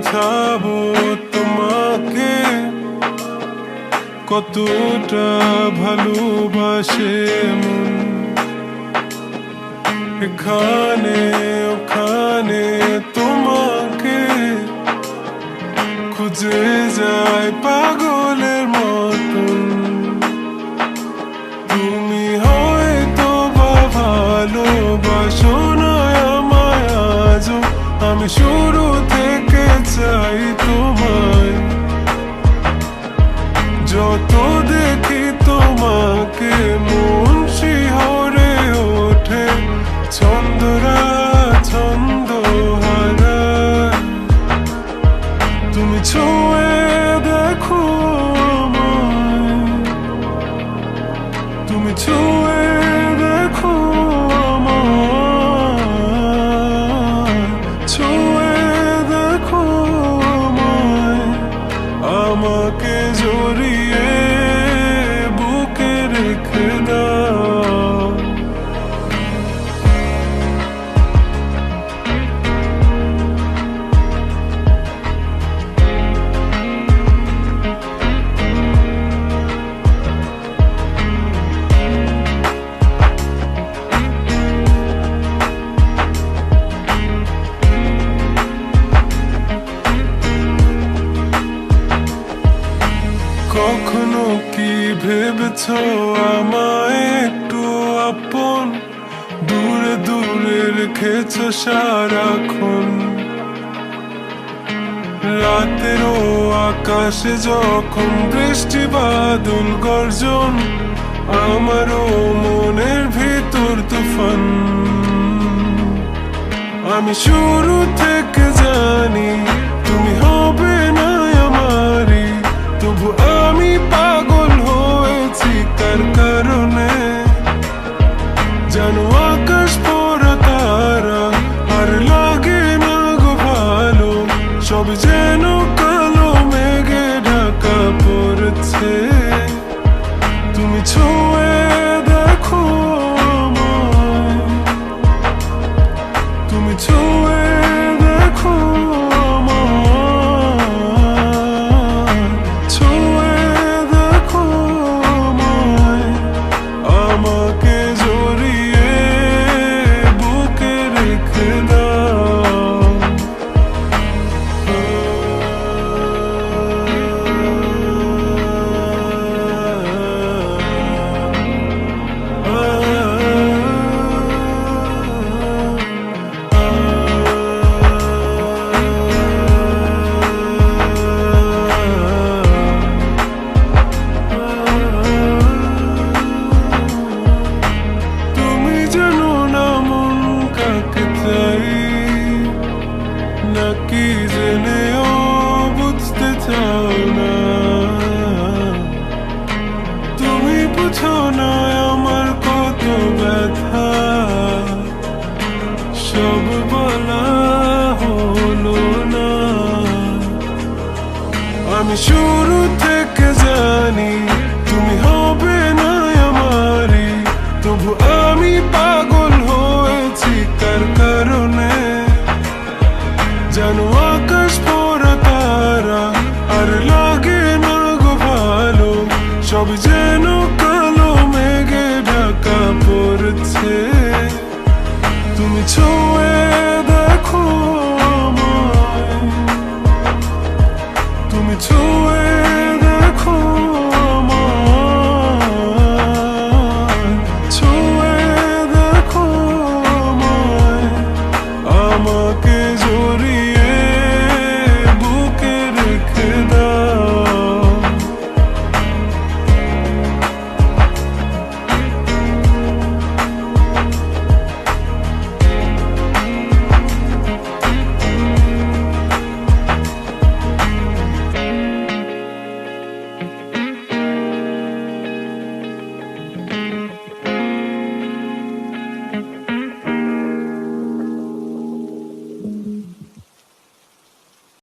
বোঝাবো তোমাকে কতটা ভালোবাসে মন। এখানে ওখানে তোমাকে খুঁজে যায় পাগলের মতন। তুমি হয়তো বা ভালোবাসো না আমায় আজও, আমি শুরু থেকে চাই তোমায়। যত দেখি তোমাকে মন শিহরে ওঠে, ছন্দরা ছন্দ হারায়। তুমি ছুঁয়ে দেখো আমায়, তুমি ছুঁয়ে দেখো আমায়, ছুঁয়ে দেখো আমায়। আমাকে জড়িয়ে বুকে রেখে দাও। কখনো কি ভেবেছ আমায় একটু আপন, দূরে দূরে রেখেছ সারাক্ষণ। রাতেরও আকাশে যখন বৃষ্টি বাদল গর্জন, আমারও মনের ভিতর তুফান। আমি শুরু থেকে জানি তুমি হবে না আমারই, তবু আমি পাগল হয়েছি তার কারণে। জানো আকাশ পড়া তারা আর লাগে না গো ভালো, সব যেন কালো মেঘে ঢাকা পড়ছে। তুমি ছুঁয়ে দেখো আমায়, তুমি ছুঁয়ে দেখো আমায়, ছুঁয়ে দেখো আমায়। আমাকে জড়িয়ে বুকে রেখে দাও। তুমি জানো না মন কাকে চাই, নাকি জেনেও বুঝতে চাও না। তুমি বুঝো না আমার কত ব্যথা, সব বলা হলো না। আমি শুরু থেকে জানি তুমি হবে না আমারই, তবু আমি পাগল হয়েছি তার কারণে। জানো আকাশ